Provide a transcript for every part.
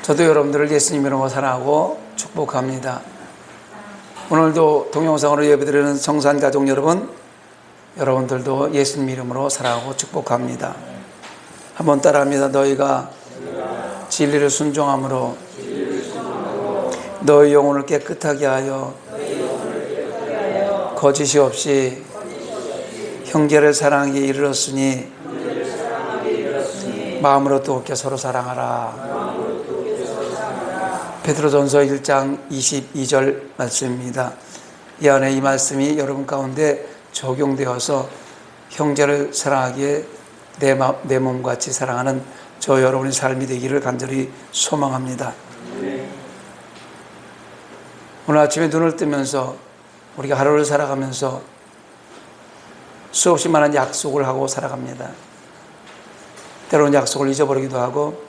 저도 여러분들을 예수님 이름으로 사랑하고 축복합니다. 오늘도 동영상으로 예배드리는 성산 가족 여러분, 여러분들도 예수님 이름으로 사랑하고 축복합니다. 한번 따라합니다. 너희가 진리를 순종함으로 너희 영혼을 깨끗하게 하여 거짓이 없이 형제를 사랑하기에 이르렀으니 마음으로 뜨겁게 서로 사랑하라. 베드로전서 1장 22절 말씀입니다. 이 안에 이 말씀이 여러분 가운데 적용되어서 형제를 사랑하기에 내 몸같이 사랑하는 저 여러분의 삶이 되기를 간절히 소망합니다. 오늘 아침에 눈을 뜨면서 우리가 하루를 살아가면서 수없이 많은 약속을 하고 살아갑니다. 때로는 약속을 잊어버리기도 하고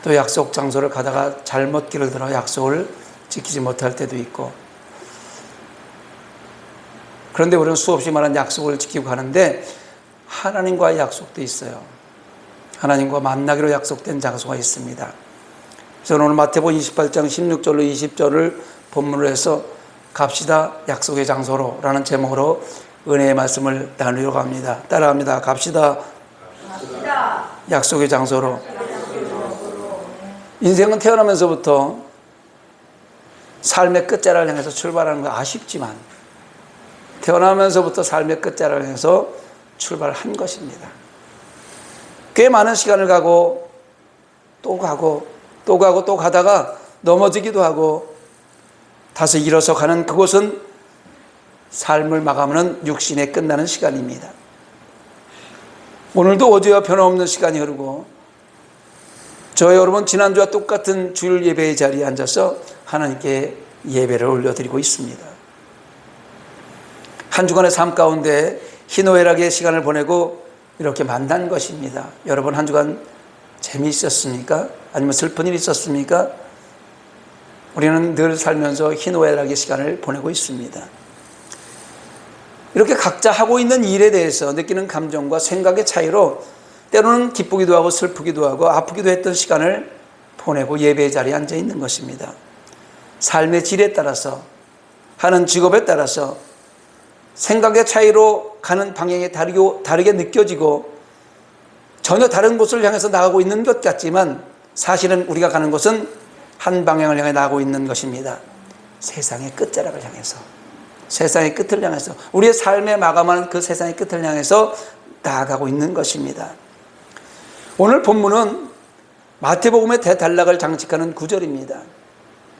또 약속 장소를 가다가 잘못 길을 들어 약속을 지키지 못할 때도 있고, 그런데 우리는 수없이 많은 약속을 지키고 가는데 하나님과의 약속도 있어요. 하나님과 만나기로 약속된 장소가 있습니다. 저는 오늘 마태복음 28장 16절로 20절을 본문으로 해서 갑시다 약속의 장소로 라는 제목으로 은혜의 말씀을 나누려고 합니다. 따라합니다. 갑시다 약속의 장소로. 인생은 태어나면서부터 삶의 끝자락을 향해서 출발하는 거 아쉽지만 태어나면서부터 삶의 끝자락을 향해서 출발한 것입니다. 꽤 많은 시간을 가고 또 가고 또 가고 또 가다가 넘어지기도 하고 다시 일어서 가는 그곳은 삶을 마감하는 육신에 끝나는 시간입니다. 오늘도 어제와 변함없는 시간이 흐르고 저 여러분 지난주와 똑같은 주일 예배의 자리에 앉아서 하나님께 예배를 올려드리고 있습니다. 한 주간의 삶 가운데 희노애락의 시간을 보내고 이렇게 만난 것입니다. 여러분 한 주간 재미있었습니까? 아니면 슬픈 일이 있었습니까? 우리는 늘 살면서 희노애락의 시간을 보내고 있습니다. 이렇게 각자 하고 있는 일에 대해서 느끼는 감정과 생각의 차이로 때로는 기쁘기도 하고 슬프기도 하고 아프기도 했던 시간을 보내고 예배의 자리에 앉아 있는 것입니다. 삶의 질에 따라서 하는 직업에 따라서 생각의 차이로 가는 방향이 다르게 느껴지고 전혀 다른 곳을 향해서 나가고 있는 것 같지만 사실은 우리가 가는 곳은 한 방향을 향해 나가고 있는 것입니다. 세상의 끝자락을 향해서, 세상의 끝을 향해서, 우리의 삶에 마감하는 그 세상의 끝을 향해서 나아가고 있는 것입니다. 오늘 본문은 마태복음의 대단락을 장식하는 구절입니다.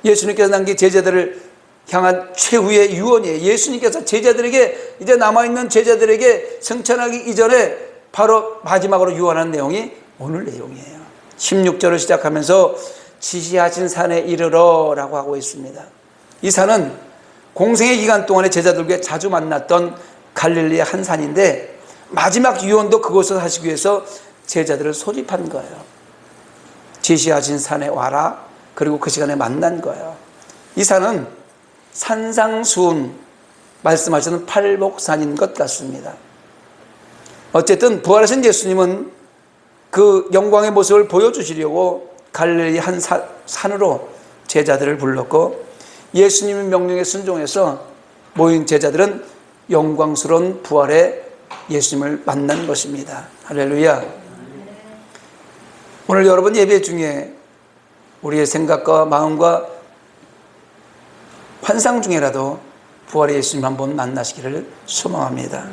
예수님께서 남긴 제자들을 향한 최후의 유언이에요. 예수님께서 제자들에게, 이제 남아있는 제자들에게 승천하기 이전에 바로 마지막으로 유언한 내용이 오늘 내용이에요. 16절을 시작하면서 지시하신 산에 이르러 라고 하고 있습니다. 이 산은 공생의 기간 동안에 제자들과 자주 만났던 갈릴리의 한 산인데 마지막 유언도 그곳을 하시기 위해서 제자들을 소집한 거예요. 지시하신 산에 와라. 그리고 그 시간에 만난 거예요. 이 산은 산상수훈 말씀하시는 팔복산인 것 같습니다. 어쨌든 부활하신 예수님은 그 영광의 모습을 보여주시려고 갈릴리 한 산으로 제자들을 불렀고 예수님의 명령에 순종해서 모인 제자들은 영광스러운 부활의 예수님을 만난 것입니다. 할렐루야. 오늘 여러분 예배 중에 우리의 생각과 마음과 환상 중에라도 부활의 예수님 한번 만나시기를 소망합니다.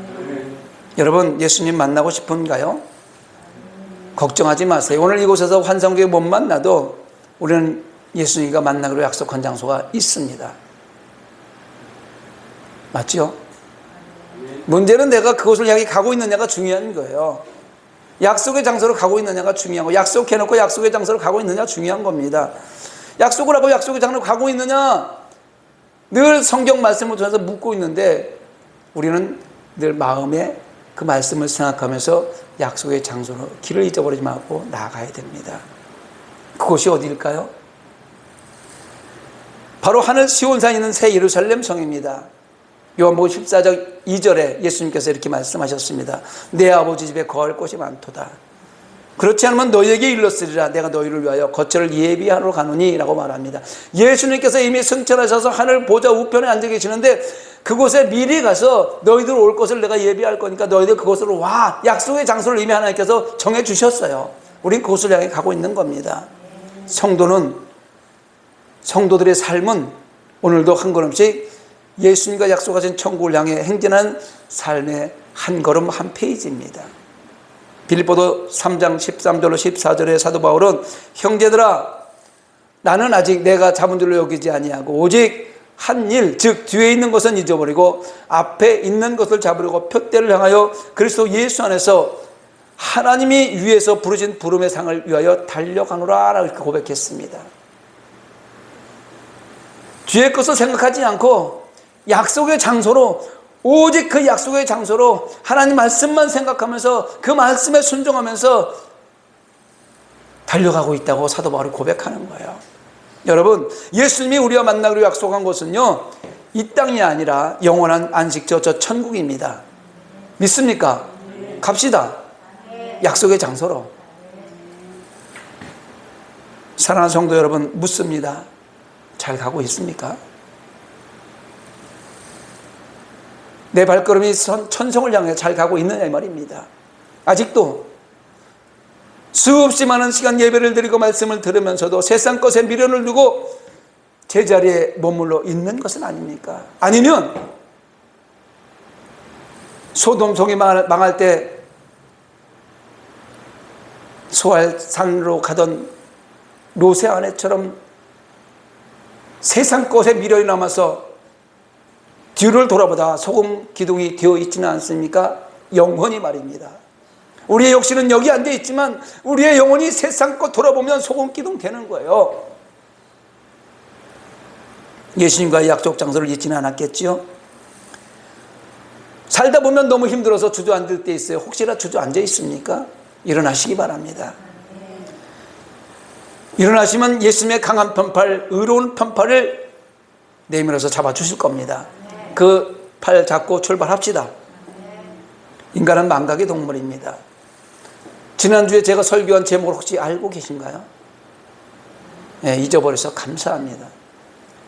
여러분 예수님 만나고 싶은가요? 걱정하지 마세요. 오늘 이곳에서 환상 중에 못 만나도 우리는 예수님과 만나기로 약속한 장소가 있습니다. 맞죠? 문제는 내가 그곳을 향해 가고 있느냐가 중요한 거예요. 약속의 장소로 가고 있느냐가 중요한 거. 약속해놓고 약속의 장소로 가고 있느냐가 중요한 겁니다. 약속을 하고 약속의 장소로 가고 있느냐 늘 성경 말씀을 통해서 묻고 있는데 우리는 늘 마음에 그 말씀을 생각하면서 약속의 장소로 길을 잊어버리지 말고 나아가야 됩니다. 그곳이 어디일까요? 바로 하늘 시온산에 있는 새 예루살렘 성입니다. 요한복음 14장 2절에 예수님께서 이렇게 말씀하셨습니다. 내 아버지 집에 거할 곳이 많도다. 그렇지 않으면 너희에게 일렀으리라. 내가 너희를 위하여 거처를 예비하러 가노니 라고 말합니다. 예수님께서 이미 승천하셔서 하늘 보좌 우편에 앉아 계시는데 그곳에 미리 가서 너희들 올 곳을 내가 예비할 거니까 너희들 그곳으로 와. 약속의 장소를 이미 하나님께서 정해 주셨어요. 우린 그곳을 향해 가고 있는 겁니다. 성도들의 삶은 오늘도 한 걸음씩 예수님과 약속하신 천국을 향해 행진하는 삶의 한 걸음 한 페이지입니다. 빌립보서 3장 13절로 14절에 사도 바울은 형제들아 나는 아직 내가 잡은 줄로 여기지 아니하고 오직 한 일 즉 뒤에 있는 것은 잊어버리고 앞에 있는 것을 잡으려고 표대를 향하여 그리스도 예수 안에서 하나님이 위에서 부르신 부름의 상을 위하여 달려가노라 라고 이렇게 고백했습니다. 뒤의 것을 생각하지 않고 약속의 장소로 오직 그 약속의 장소로 하나님 말씀만 생각하면서 그 말씀에 순종하면서 달려가고 있다고 사도 바울이 고백하는 거예요. 여러분 예수님이 우리와 만나기로 약속한 곳은요 이 땅이 아니라 영원한 안식처 저 천국입니다. 믿습니까? 갑시다. 약속의 장소로. 사랑하는 성도 여러분 묻습니다. 잘 가고 있습니까? 내 발걸음이 천성을 향해 잘 가고 있느냐 이 말입니다. 아직도 수없이 많은 시간 예배를 드리고 말씀을 들으면서도 세상 것에 미련을 두고 제자리에 머물러 있는 것은 아닙니까? 아니면 소돔성이 망할 때 소알산으로 가던 롯의 아내처럼 세상 것에 미련이 남아서 뒤를 돌아보다 소금 기둥이 되어 있지는 않습니까? 영원히 말입니다. 우리의 욕심은 여기 앉아 있지만 우리의 영혼이 세상 것 돌아보면 소금 기둥 되는 거예요. 예수님과의 약속 장소를 잊지는 않았겠지요? 살다 보면 너무 힘들어서 주저앉을 때 있어요. 혹시나 주저앉아 있습니까? 일어나시기 바랍니다. 일어나시면 예수님의 강한 편팔, 의로운 편팔을 내밀어서 잡아주실 겁니다. 그 팔 잡고 출발합시다. 인간은 망각의 동물입니다. 지난주에 제가 설교한 제목을 혹시 알고 계신가요? 네, 잊어버려서 감사합니다.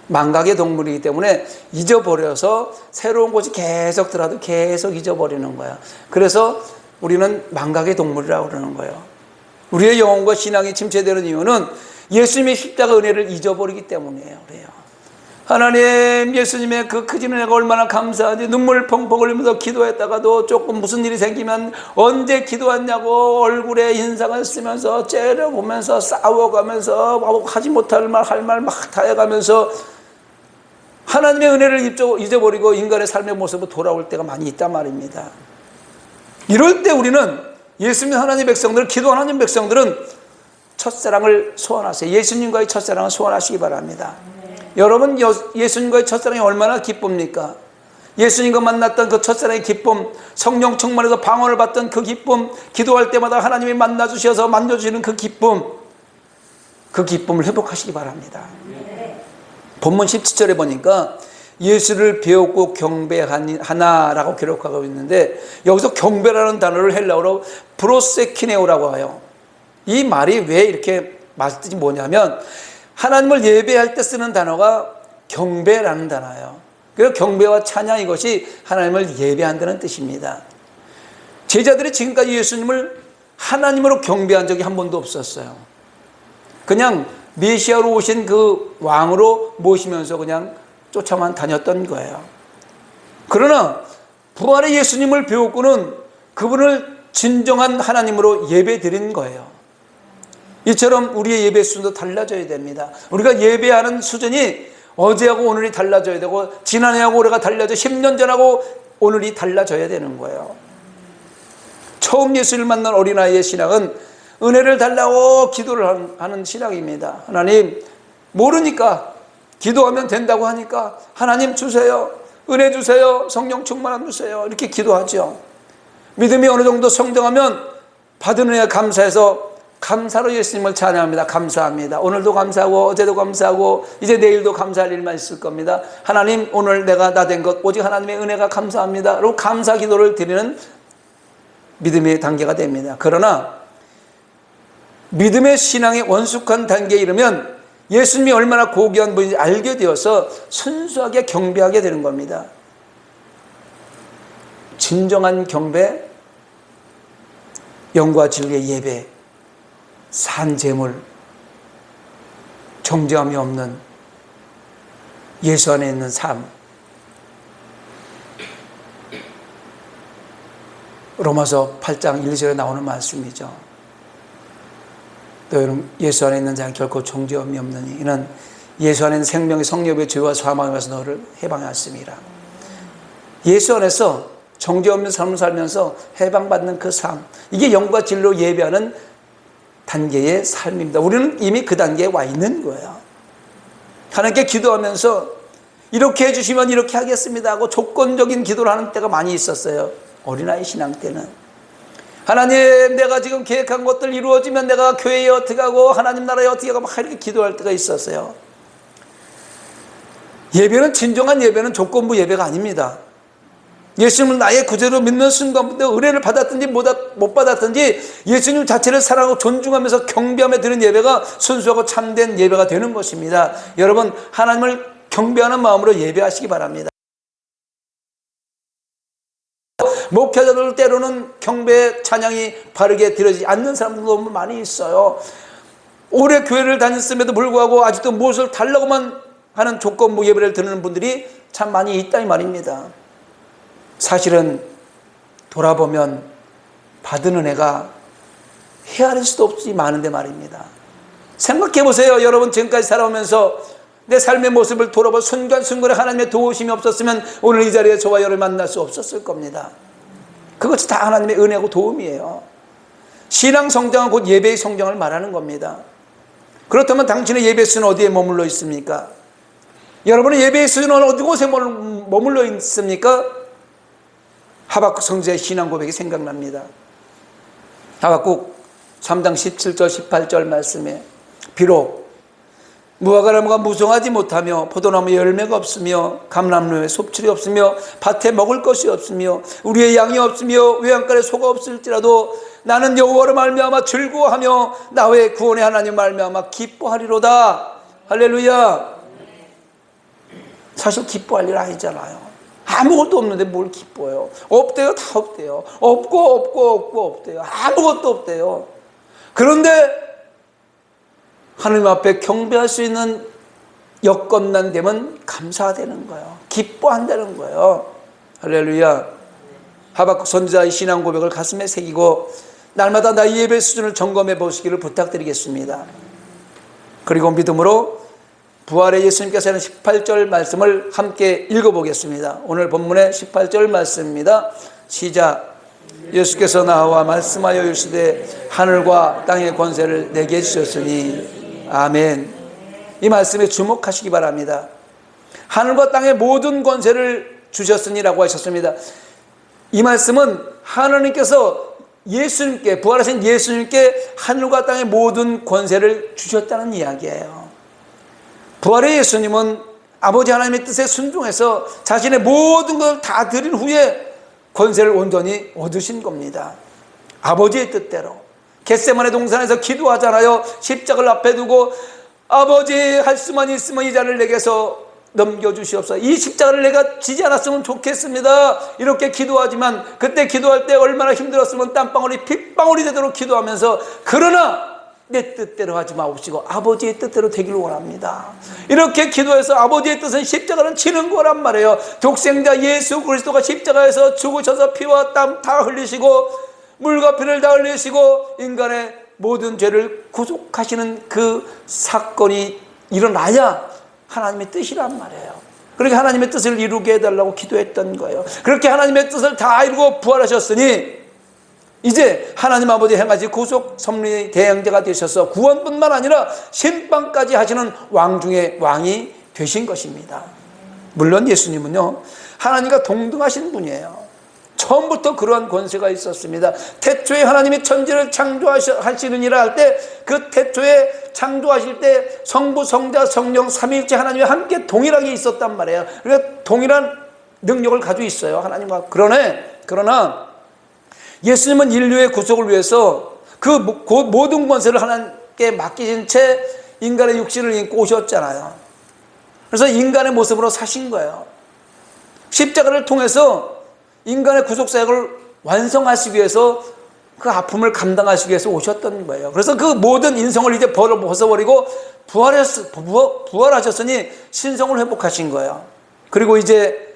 망각의 동물이기 때문에 잊어버려서 새로운 곳이 계속 들어도 계속 잊어버리는 거야. 그래서 우리는 망각의 동물이라고 그러는 거예요. 우리의 영혼과 신앙이 침체되는 이유는 예수님의 십자가 은혜를 잊어버리기 때문이에요. 그래요. 하나님 예수님의 그 크신 은혜가 얼마나 감사한지 눈물 펑펑 흘리면서 기도했다가도 조금 무슨 일이 생기면 언제 기도했냐고 얼굴에 인상을 쓰면서 째려보면서 싸워가면서 하지 못할 말 할 말 막 다 해가면서 하나님의 은혜를 잊어버리고 인간의 삶의 모습으로 돌아올 때가 많이 있단 말입니다. 이럴 때 우리는 예수님 하나님 백성들, 기도 하나님 백성들은 첫사랑을 소원하세요. 예수님과의 첫사랑을 소원하시기 바랍니다. 여러분 예수님과의 첫사랑이 얼마나 기쁩니까? 예수님과 만났던 그 첫사랑의 기쁨, 성령 충만해서 방언을 받던 그 기쁨, 기도할 때마다 하나님이 만나주셔서 만져주시는 그 기쁨을 회복하시기 바랍니다. 본문 17절에 보니까 예수를 배웠고 경배하나라고 기록하고 있는데 여기서 경배라는 단어를 헬라어로 프로세키네오라고 해요. 이 말이 왜 이렇게 말뜻이 뭐냐면 하나님을 예배할 때 쓰는 단어가 경배라는 단어예요. 그래서 경배와 찬양 이것이 하나님을 예배한다는 뜻입니다. 제자들이 지금까지 예수님을 하나님으로 경배한 적이 한 번도 없었어요. 그냥 메시아로 오신 그 왕으로 모시면서 그냥 쫓아만 다녔던 거예요. 그러나 부활의 예수님을 배웠고는 그분을 진정한 하나님으로 예배드린 거예요. 이처럼 우리의 예배 수준도 달라져야 됩니다. 우리가 예배하는 수준이 어제하고 오늘이 달라져야 되고 지난해하고 올해가 달라져 10년 전하고 오늘이 달라져야 되는 거예요. 처음 예수를 만난 어린아이의 신앙은 은혜를 달라고 기도를 하는 신앙입니다. 하나님 모르니까 기도하면 된다고 하니까 하나님 주세요. 은혜 주세요. 성령 충만함 주세요. 이렇게 기도하죠. 믿음이 어느 정도 성장하면 받은 은혜에 감사해서 감사로 예수님을 찬양합니다. 감사합니다. 오늘도 감사하고 어제도 감사하고 이제 내일도 감사할 일만 있을 겁니다. 하나님, 오늘 내가 나 된 것 오직 하나님의 은혜가 감사합니다. 그리고 감사 기도를 드리는 믿음의 단계가 됩니다. 그러나 믿음의 신앙의 원숙한 단계에 이르면 예수님이 얼마나 고귀한 분인지 알게 되어서 순수하게 경배하게 되는 겁니다. 진정한 경배, 영과 진리의 예배, 산재물, 정죄함이 없는 예수 안에 있는 삶. 로마서 8장 1, 2절에 나오는 말씀이죠. 또 여러분, 예수 안에 있는 자는 결코 정죄함이 없느니 이는 예수 안에 있는 생명의 성령의 죄와 사망에 가서 너를 해방하였습니다. 예수 안에서 정죄 없는 삶을 살면서 해방받는 그 삶, 이게 영과 진리로 예배하는 단계의 삶입니다. 우리는 이미 그 단계에 와 있는 거예요. 하나님께 기도하면서 이렇게 해주시면 이렇게 하겠습니다 하고 조건적인 기도를 하는 때가 많이 있었어요. 어린아이 신앙 때는. 하나님, 내가 지금 계획한 것들 이루어지면 내가 교회에 어떻게 하고 하나님 나라에 어떻게 하고 막 이렇게 기도할 때가 있었어요. 예배는, 진정한 예배는 조건부 예배가 아닙니다. 예수님을 나의 구주로 믿는 순간부터 은혜를 받았든지 못 받았든지 예수님 자체를 사랑하고 존중하면서 경배하며 드리는 예배가 순수하고 참된 예배가 되는 것입니다. 여러분, 하나님을 경배하는 마음으로 예배하시기 바랍니다. 목회자들 때로는 경배 찬양이 바르게 드려지지 않는 사람들도 너무 많이 있어요. 오래 교회를 다녔음에도 불구하고 아직도 무엇을 달라고만 하는 조건부 예배를 드리는 분들이 참 많이 있다 이 말입니다. 사실은 돌아보면 받은 은혜가 헤아릴 수도 없이 많은데 말입니다. 생각해 보세요. 여러분, 지금까지 살아오면서 내 삶의 모습을 돌아보 순간순간에 하나님의 도우심이 없었으면 오늘 이 자리에 저와 여러분을 만날 수 없었을 겁니다. 그것이 다 하나님의 은혜고 도움이에요. 신앙 성장은 곧 예배의 성장을 말하는 겁니다. 그렇다면 당신의 예배 수는 어디에 머물러 있습니까? 여러분의 예배의 수는 어디 곳에 머물러 있습니까? 하박국 선지자의 신앙 고백이 생각납니다. 하박국 3장 17절 18절 말씀에 비록 무화과나무가 무성하지 못하며 포도나무에 열매가 없으며 감람나무에 섭출이 없으며 밭에 먹을 것이 없으며 우리의 양이 없으며 외양간에 소가 없을지라도 나는 여호와로 말미암아 즐거워하며 나의 구원의 하나님 말미암아 기뻐하리로다. 할렐루야. 사실 기뻐할 일 아니잖아요. 아무것도 없는데 뭘 기뻐요. 없대요. 다 없대요. 없고 없대요. 아무것도 없대요. 그런데 하나님 앞에 경배할 수 있는 여건만 되면 감사되는 거예요. 기뻐한다는 거예요. 할렐루야. 하박국 선지자의 신앙 고백을 가슴에 새기고 날마다 나의 예배 수준을 점검해 보시기를 부탁드리겠습니다. 그리고 믿음으로 부활의 예수님께서 하는 18절 말씀을 함께 읽어보겠습니다. 오늘 본문의 18절 말씀입니다. 시작. 예수께서 나와 말씀하여 이르시되 하늘과 땅의 권세를 내게 주셨으니 아멘. 이 말씀에 주목하시기 바랍니다. 하늘과 땅의 모든 권세를 주셨으니라고 하셨습니다. 이 말씀은 하나님께서 예수님께, 부활하신 예수님께 하늘과 땅의 모든 권세를 주셨다는 이야기예요. 부활의 예수님은 아버지 하나님의 뜻에 순종해서 자신의 모든 것을 다 드린 후에 권세를 온전히 얻으신 겁니다. 아버지의 뜻대로. 겟세마네 동산에서 기도하잖아요. 십자가를 앞에 두고 아버지, 할 수만 있으면 이 잔을 내게서 넘겨주시옵소서. 이 십자가를 내가 지지 않았으면 좋겠습니다. 이렇게 기도하지만 그때 기도할 때 얼마나 힘들었으면 땀방울이 핏방울이 되도록 기도하면서 그러나 내 뜻대로 하지 마옵시고 아버지의 뜻대로 되기를 원합니다. 이렇게 기도해서 아버지의 뜻은 십자가는 치는 거란 말이에요. 독생자 예수 그리스도가 십자가에서 죽으셔서 피와 땀 다 흘리시고 물과 피를 다 흘리시고 인간의 모든 죄를 구속하시는 그 사건이 일어나야 하나님의 뜻이란 말이에요. 그렇게 하나님의 뜻을 이루게 해달라고 기도했던 거예요. 그렇게 하나님의 뜻을 다 이루고 부활하셨으니 이제 하나님 아버지 행하시 구속 섭리의 대행자가 되셔서 구원뿐만 아니라 심판까지 하시는 왕 중의 왕이 되신 것입니다. 물론 예수님은요, 하나님과 동등하신 분이에요. 처음부터 그러한 권세가 있었습니다. 태초에 하나님이 천지를 창조하시느니라 할 때 그 태초에 창조하실 때 성부, 성자, 성령 삼위일체 하나님이 함께 동일하게 있었단 말이에요. 그러니까 동일한 능력을 가지고 있어요, 하나님과. 그러나 예수님은 인류의 구속을 위해서 그 모든 권세를 하나님께 맡기신 채 인간의 육신을 입고 오셨잖아요. 그래서 인간의 모습으로 사신 거예요. 십자가를 통해서 인간의 구속사역을 완성하시기 위해서 그 아픔을 감당하시기 위해서 오셨던 거예요. 그래서 그 모든 인성을 이제 벗어버리고 부활하셨으니 신성을 회복하신 거예요. 그리고 이제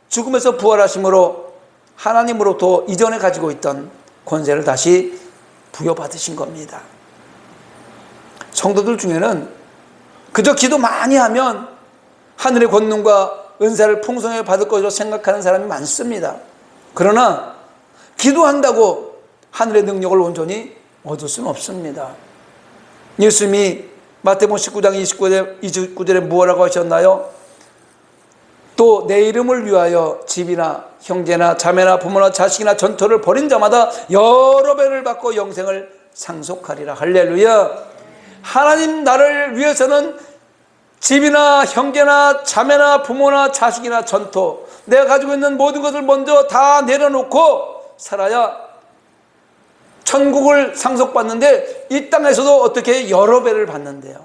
죽음에서 부활하심으로 하나님으로부터 이전에 가지고 있던 권세를 다시 부여받으신 겁니다. 성도들 중에는 그저 기도 많이 하면 하늘의 권능과 은사를 풍성하게 받을 것으로 생각하는 사람이 많습니다. 그러나 기도한다고 하늘의 능력을 온전히 얻을 수는 없습니다. 예수님이 마태복음 19장 29절에 무엇라고 하셨나요? 또 내 이름을 위하여 집이나 형제나 자매나 부모나 자식이나 전토를 벌인 자마다 여러 배를 받고 영생을 상속하리라. 할렐루야. 하나님 나라를 위해서는 집이나 형제나 자매나 부모나 자식이나 전토, 내가 가지고 있는 모든 것을 먼저 다 내려놓고 살아야 천국을 상속받는데, 이 땅에서도 어떻게 여러 배를 받는데요.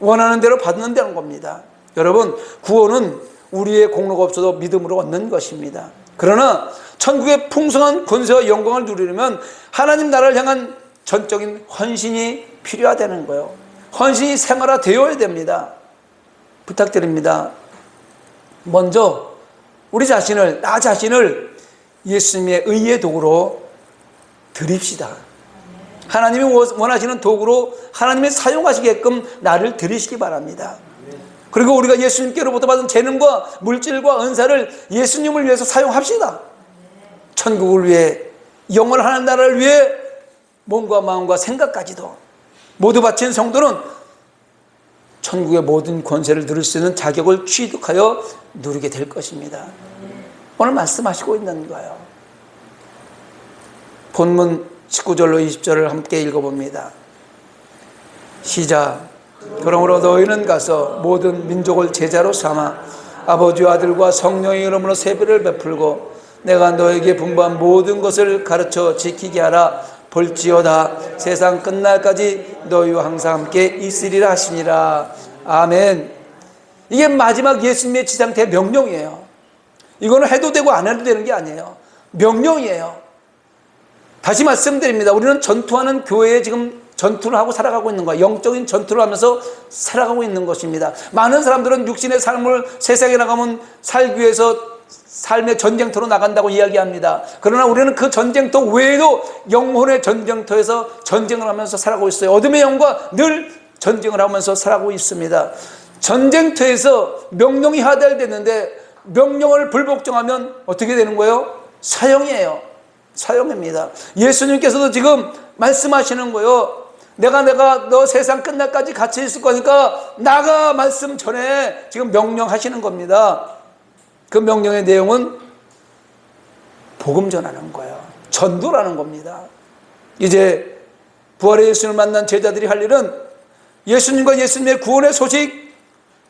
원하는 대로 받는다는 겁니다. 여러분, 구원은 우리의 공로가 없어도 믿음으로 얻는 것입니다. 그러나 천국의 풍성한 권세와 영광을 누리려면 하나님 나라를 향한 전적인 헌신이 필요하다는 거예요. 헌신이 생활화되어야 됩니다. 부탁드립니다. 먼저 나 자신을 예수님의 의의 도구로 드립시다. 하나님이 원하시는 도구로 하나님이 사용하시게끔 나를 드리시기 바랍니다. 그리고 우리가 예수님께로부터 받은 재능과 물질과 은사를 예수님을 위해서 사용합시다. 천국을 위해, 영원한 하나님 나라를 위해 몸과 마음과 생각까지도 모두 바친 성도는 천국의 모든 권세를 누릴 수 있는 자격을 취득하여 누리게 될 것입니다. 오늘 말씀하시고 있는 거예요. 본문 19절로 20절을 함께 읽어봅니다. 시작. 그러므로 너희는 가서 모든 민족을 제자로 삼아 아버지와 아들과 성령의 이름으로 세배를 베풀고 내가 너에게 분부한 모든 것을 가르쳐 지키게 하라. 볼지어다 세상 끝날까지 너희와 항상 함께 있으리라 하시니라. 아멘. 이게 마지막 예수님의 지상태 명령이에요. 이거는 해도 되고 안 해도 되는 게 아니에요. 명령이에요. 다시 말씀드립니다. 우리는 전투하는 교회에 지금 전투를 하고 살아가고 있는 거예요. 영적인 전투를 하면서 살아가고 있는 것입니다. 많은 사람들은 육신의 삶을 세상에 나가면 살기 위해서 삶의 전쟁터로 나간다고 이야기합니다. 그러나 우리는 그 전쟁터 외에도 영혼의 전쟁터에서 전쟁을 하면서 살아가고 있어요. 어둠의 영과 늘 전쟁을 하면서 살아가고 있습니다. 전쟁터에서 명령이 하달되는데 명령을 불복종하면 어떻게 되는 거예요? 사형이에요. 사형입니다. 예수님께서도 지금 말씀하시는 거예요. 내가 너 세상 끝날까지 같이 있을 거니까 나가 말씀 전에 지금 명령하시는 겁니다. 그 명령의 내용은 복음 전하는 거예요. 전도라는 겁니다. 이제 부활의 예수님을 만난 제자들이 할 일은 예수님과 예수님의 구원의 소식,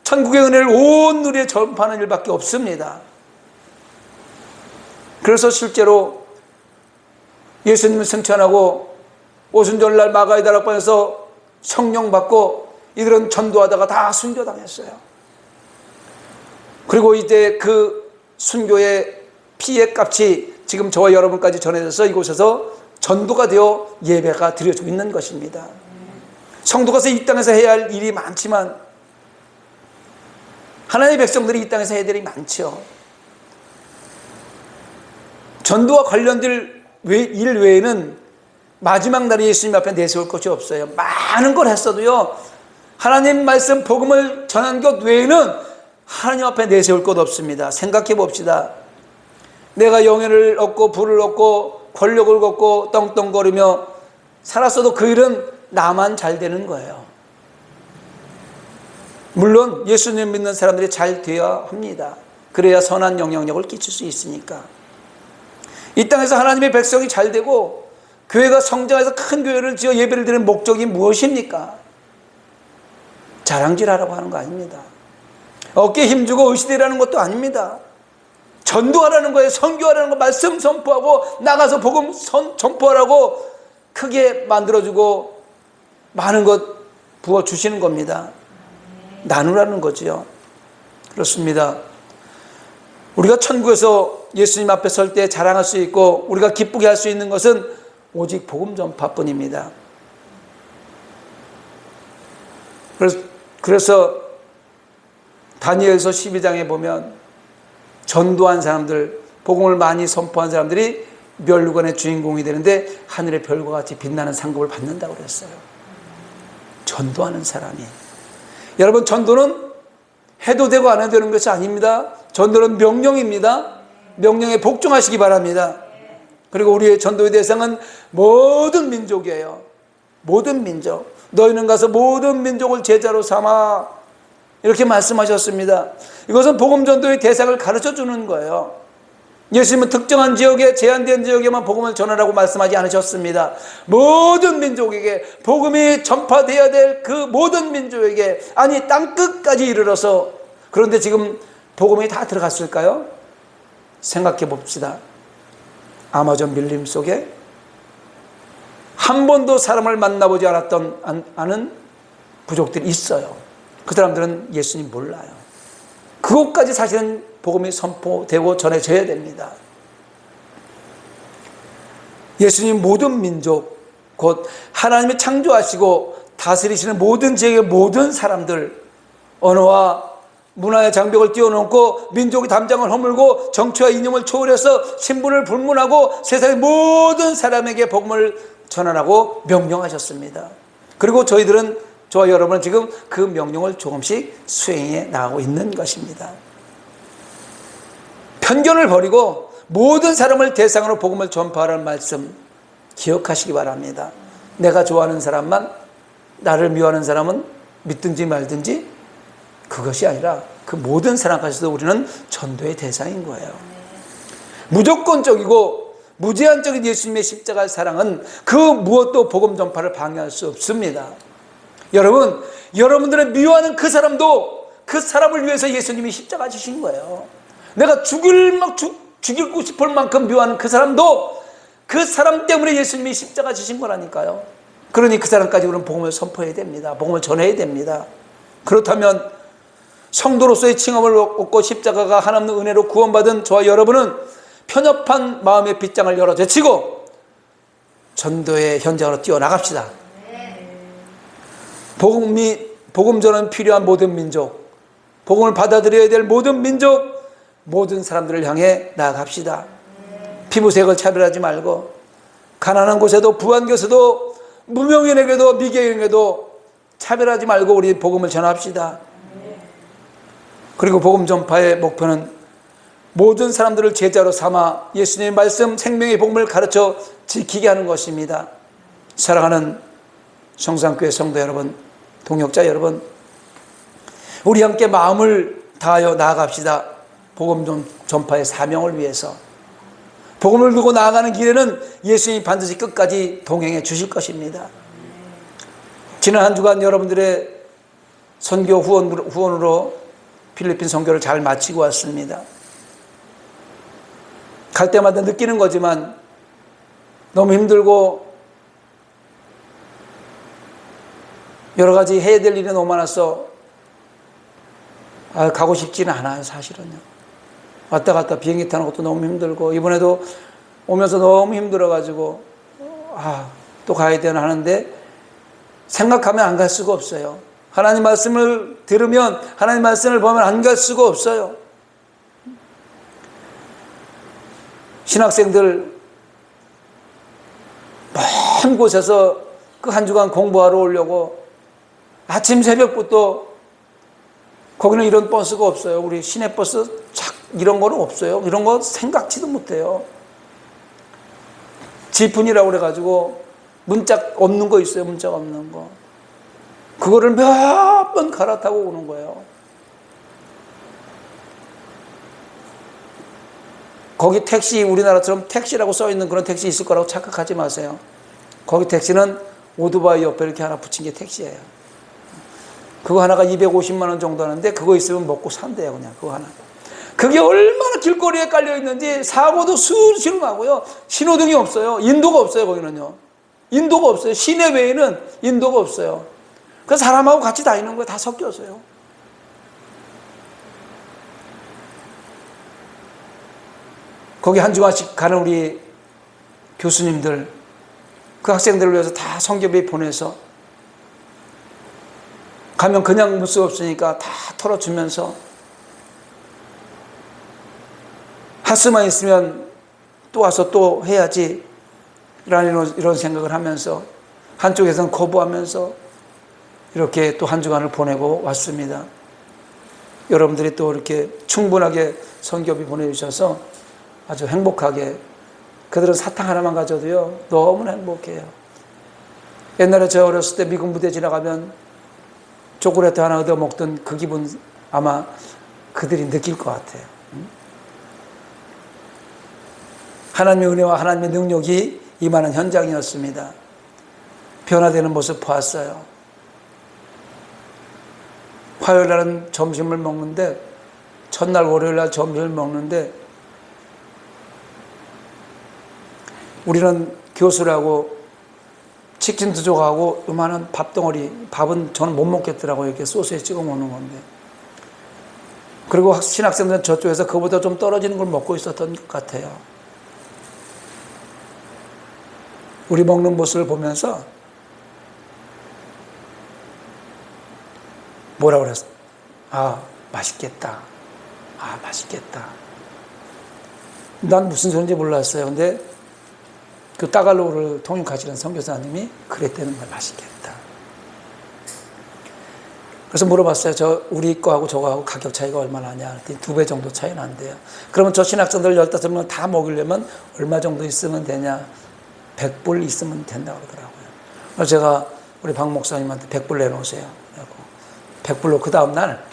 천국의 은혜를 온 누리에 전파하는 일밖에 없습니다. 그래서 실제로 예수님을 승천하고 오순절날 마가의 다락방에서 성령 받고 이들은 전도하다가 다 순교당했어요. 그리고 이제 그 순교의 피의 값이 지금 저와 여러분까지 전해져서 이곳에서 전도가 되어 예배가 드려지고 있는 것입니다. 성도가서 이 땅에서 해야 할 일이 많지만 하나님의 백성들이 이 땅에서 해야 될 일이 많죠. 전도와 관련될 일 외에는 마지막 날에 예수님 앞에 내세울 것이 없어요. 많은 걸 했어도요, 하나님 말씀 복음을 전한 것 외에는 하나님 앞에 내세울 것 없습니다. 생각해 봅시다. 내가 영예를 얻고 부를 얻고 권력을 얻고 떵떵거리며 살았어도 그 일은 나만 잘 되는 거예요. 물론 예수님 믿는 사람들이 잘 되어야 합니다. 그래야 선한 영향력을 끼칠 수 있으니까. 이 땅에서 하나님의 백성이 잘 되고 교회가 성장해서 큰 교회를 지어 예배를 드리는 목적이 무엇입니까? 자랑질하라고 하는 거 아닙니다. 어깨에 힘주고 의시되라는 것도 아닙니다. 전도하라는 거예요. 선교하라는 거, 말씀 선포하고 나가서 복음 전포하라고 크게 만들어주고 많은 것 부어주시는 겁니다. 나누라는 거죠. 그렇습니다. 우리가 천국에서 예수님 앞에 설 때 자랑할 수 있고 우리가 기쁘게 할 수 있는 것은 오직 복음 전파뿐입니다. 그래서 다니엘서 12장에 보면 전도한 사람들, 복음을 많이 선포한 사람들이 멸류관의 주인공이 되는데 하늘의 별과 같이 빛나는 상급을 받는다고 그랬어요. 전도하는 사람이. 여러분, 전도는 해도 되고 안 해도 되는 것이 아닙니다. 전도는 명령입니다. 명령에 복종하시기 바랍니다. 그리고 우리의 전도의 대상은 모든 민족이에요. 모든 민족. 너희는 가서 모든 민족을 제자로 삼아, 이렇게 말씀하셨습니다. 이것은 복음 전도의 대상을 가르쳐 주는 거예요. 예수님은 특정한 지역에, 제한된 지역에만 복음을 전하라고 말씀하지 않으셨습니다. 모든 민족에게 복음이 전파되어야 될 그 모든 민족에게, 아니 땅끝까지 이르러서. 그런데 지금 복음이 다 들어갔을까요? 생각해 봅시다. 아마존 밀림 속에 한 번도 사람을 만나보지 않은 부족들이 있어요. 그 사람들은 예수님 몰라요. 그것까지 사실은 복음이 선포되고 전해져야 됩니다. 예수님 모든 민족, 곧 하나님이 창조하시고 다스리시는 모든 지역의 모든 사람들, 언어와 문화의 장벽을 뛰어넘고 민족의 담장을 허물고 정치와 이념을 초월해서 신분을 불문하고 세상의 모든 사람에게 복음을 전하라고 명령하셨습니다. 그리고 저와 여러분은 지금 그 명령을 조금씩 수행해 나가고 있는 것입니다. 편견을 버리고 모든 사람을 대상으로 복음을 전파하라는 말씀 기억하시기 바랍니다. 내가 좋아하는 사람만, 나를 미워하는 사람은 믿든지 말든지, 그것이 아니라 그 모든 사람까지도 우리는 전도의 대상인 거예요. 무조건적이고 무제한적인 예수님의 십자가의 사랑은 그 무엇도 복음 전파를 방해할 수 없습니다. 여러분, 여러분들의 미워하는 그 사람도 그 사람을 위해서 예수님이 십자가 지신 거예요. 내가 죽이고 싶을 만큼 미워하는 그 사람도 그 사람 때문에 예수님이 십자가 지신 거라니까요. 그러니 그 사람까지 우리는 복음을 선포해야 됩니다. 복음을 전해야 됩니다. 그렇다면 성도로서의 칭함을 얻고 십자가가 하나님의 은혜로 구원받은 저와 여러분은 편협한 마음의 빗장을 열어 제치고 전도의 현장으로 뛰어나갑시다. 복음 전은 필요한 모든 민족, 복음을 받아들여야 될 모든 민족, 모든 사람들을 향해 나아갑시다. 피부색을 차별하지 말고 가난한 곳에도 부한 곳에도 무명인에게도 미개인에게도 차별하지 말고 우리 복음을 전합시다. 그리고 복음 전파의 목표는 모든 사람들을 제자로 삼아 예수님의 말씀, 생명의 복음을 가르쳐 지키게 하는 것입니다. 사랑하는 성산교회 성도 여러분, 동역자 여러분, 우리 함께 마음을 다하여 나아갑시다. 복음 전파의 사명을 위해서. 복음을 들고 나아가는 길에는 예수님이 반드시 끝까지 동행해 주실 것입니다. 지난 한 주간 여러분들의 선교 후원으로 필리핀 선교를 잘 마치고 왔습니다. 갈 때마다 느끼는 거지만 너무 힘들고 여러 가지 해야 될 일이 너무 많아서 가고 싶지는 않아요. 사실은요. 왔다 갔다 비행기 타는 것도 너무 힘들고, 이번에도 오면서 너무 힘들어가지고 또 가야 되나 하는데 생각하면 안 갈 수가 없어요. 하나님 말씀을 들으면, 하나님 말씀을 보면 안 갈 수가 없어요. 신학생들 먼 곳에서 그 한 주간 공부하러 오려고 아침 새벽부터, 거기는 이런 버스가 없어요. 우리 시내버스 이런 거는 없어요. 이런 거 생각지도 못해요. 지푼이라고 그래가지고 문짝 없는 거 있어요. 문짝 없는 거. 그거를 몇 번 갈아타고 오는 거예요. 거기 택시, 우리나라처럼 택시라고 써 있는 그런 택시 있을 거라고 착각하지 마세요. 거기 택시는 오토바이 옆에 이렇게 하나 붙인 게 택시예요. 그거 하나가 250만 원 정도 하는데 그거 있으면 먹고 산대요. 그냥 그거 하나. 그게 얼마나 길거리에 깔려 있는지 사고도 수시로 나고요. 신호등이 없어요. 인도가 없어요. 거기는요. 인도가 없어요. 시내 외에는 인도가 없어요. 그 사람하고 같이 다니는 거예요. 다 섞여서요. 거기 한 주간씩 가는 우리 교수님들, 그 학생들을 위해서 다 성경비 보내서 가면 그냥 물 수 없으니까 다 털어주면서 할 수만 있으면 또 와서 또 해야지 이런 생각을 하면서 한쪽에서는 거부하면서 이렇게 또 한 주간을 보내고 왔습니다. 여러분들이 또 이렇게 충분하게 성경비 보내주셔서 아주 행복하게, 그들은 사탕 하나만 가져도요 너무나 행복해요. 옛날에 저 어렸을 때 미군 부대 지나가면 초콜릿 하나 얻어 먹던 그 기분 아마 그들이 느낄 것 같아요. 하나님의 은혜와 하나님의 능력이 임하는 현장이었습니다. 변화되는 모습 보았어요. 화요일 날은 점심을 먹는데, 첫날 월요일 날 점심을 먹는데, 우리는 교수라고 치킨 2조각하고 요만한 밥덩어리, 밥은 저는 못 먹겠더라고요. 이렇게 소스에 찍어 먹는 건데. 그리고 신학생들은 저쪽에서 그보다 좀 떨어지는 걸 먹고 있었던 것 같아요. 우리 먹는 모습을 보면서 뭐라 그랬어? 아, 맛있겠다. 아, 맛있겠다. 난 무슨 소리인지 몰랐어요. 근데 그 따갈로그를 통역하시는 선교사님이 그랬다는 거예요. 맛있겠다. 그래서 물어봤어요. 우리 거하고 저거하고 가격 차이가 얼마나 나냐. 2배 정도 차이 난대요. 그러면 저 신학생들 15명 다 먹이려면 얼마 정도 있으면 되냐. 100불 있으면 된다고 그러더라고요. 그래서 제가 우리 박 목사님한테 100불 내놓으세요. 100불로 그 다음날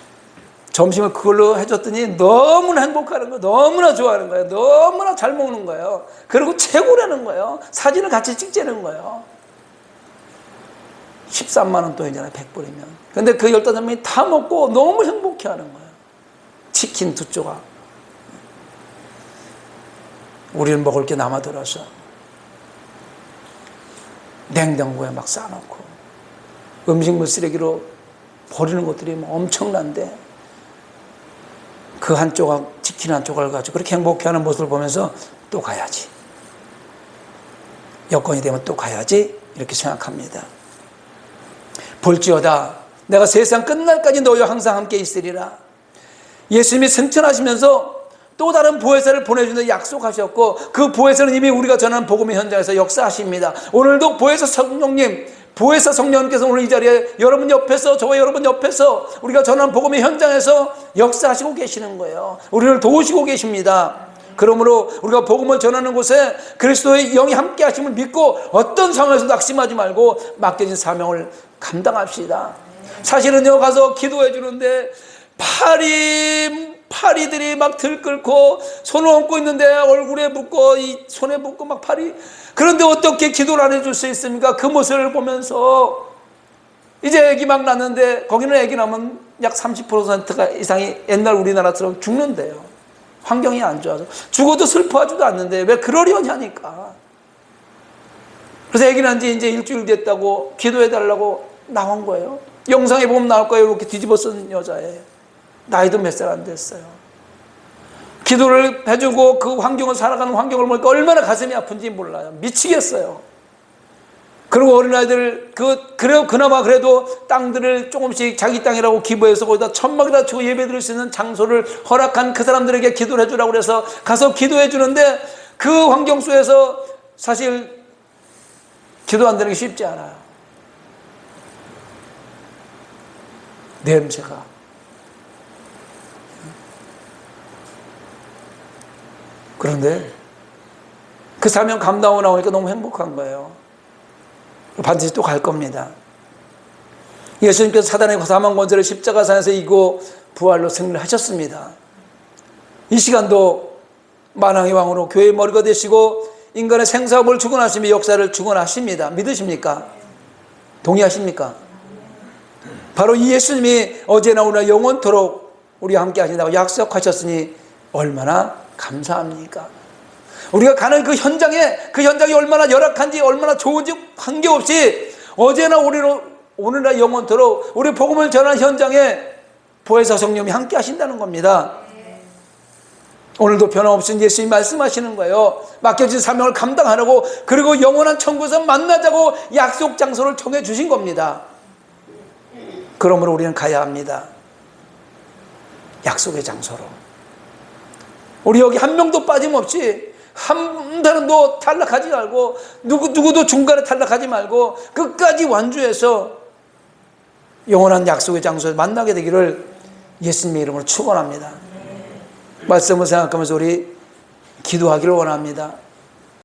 점심을 그걸로 해줬더니 너무나 행복하는 거예요. 너무나 좋아하는 거예요. 너무나 잘 먹는 거예요. 그리고 최고라는 거예요. 사진을 같이 찍자는 거예요. 13만 원 돈이잖아요. 100불이면. 근데 그 15명이 다 먹고 너무 행복해 하는 거예요. 치킨 2조각. 우리는 먹을 게 남아들어서 냉장고에 막 싸놓고 음식물 쓰레기로 버리는 것들이 엄청난데 그 한 조각, 치킨 한 조각을 가지고 그렇게 행복해하는 모습을 보면서 또 가야지. 여건이 되면 또 가야지. 이렇게 생각합니다. 볼지어다 내가 세상 끝날까지 너희와 항상 함께 있으리라. 예수님이 승천하시면서 또 다른 보혜사를 보내주는 약속하셨고 그 보혜사는 이미 우리가 전하는 복음의 현장에서 역사하십니다. 오늘도 보혜사 성령님, 보혜사 성령님께서 오늘 이 자리에 여러분 옆에서, 저와 여러분 옆에서 우리가 전하는 복음의 현장에서 역사하시고 계시는 거예요. 우리를 도우시고 계십니다. 그러므로 우리가 복음을 전하는 곳에 그리스도의 영이 함께 하심을 믿고 어떤 상황에서도 낙심하지 말고 맡겨진 사명을 감당합시다. 사실은요, 가서 기도해 주는데 파리들이 막 들끓고 손을 얹고 있는데 얼굴에 묻고 이 손에 묻고 막 팔이, 그런데 어떻게 기도를 안 해줄 수 있습니까? 그 모습을 보면서 이제 애기 막 낳는데 거기는 애기 낳으면 약 30%가 이상이 옛날 우리나라처럼 죽는데요. 환경이 안 좋아서 죽어도 슬퍼하지도 않는데 왜 그러려니 하니까. 그래서 애기 낳은 지 이제 일주일 됐다고 기도해달라고 나온 거예요. 영상에 보면 나올 거예요. 이렇게 뒤집어 쓴 여자애. 나이도 몇 살 안 됐어요. 기도를 해주고 그 환경을 살아가는 환경을 보니까 얼마나 가슴이 아픈지 몰라요. 미치겠어요. 그리고 어린아이들 그나마 그래도 땅들을 조금씩 자기 땅이라고 기부해서 거기다 천막에다 치고 예배 드릴 수 있는 장소를 허락한 그 사람들에게 기도를 해주라고 그래서 가서 기도해 주는데 그 환경 속에서 사실 기도 안 되는 게 쉽지 않아요. 냄새가. 그런데 그 사명 감당하고 나오니까 너무 행복한 거예요. 반드시 또 갈 겁니다. 예수님께서 사단의 사망 권세를 십자가상에서 이기고 부활로 승리를 하셨습니다. 이 시간도 만왕의 왕으로 교회의 머리가 되시고 인간의 생사함을 주관하시며 역사를 주관하십니다. 믿으십니까? 동의하십니까? 바로 이 예수님이 어제나 오늘 영원토록 우리와 함께 하신다고 약속하셨으니 얼마나 감사합니까? 우리가 가는 그 현장이 얼마나 열악한지, 얼마나 좋은지 관계없이 어제나 오늘날 영원토록 우리 복음을 전하는 현장에 보혜사 성령님이 함께 하신다는 겁니다. 오늘도 변함없이 예수님이 말씀하시는 거예요. 맡겨진 사명을 감당하라고, 그리고 영원한 천국에서 만나자고 약속 장소를 정해 주신 겁니다. 그러므로 우리는 가야 합니다. 약속의 장소로. 우리 여기 한 명도 빠짐없이, 한 사람도 탈락하지 말고, 누구도 중간에 탈락하지 말고 끝까지 완주해서 영원한 약속의 장소에 만나게 되기를 예수님의 이름으로 축원합니다. 말씀을 생각하면서 우리 기도하기를 원합니다.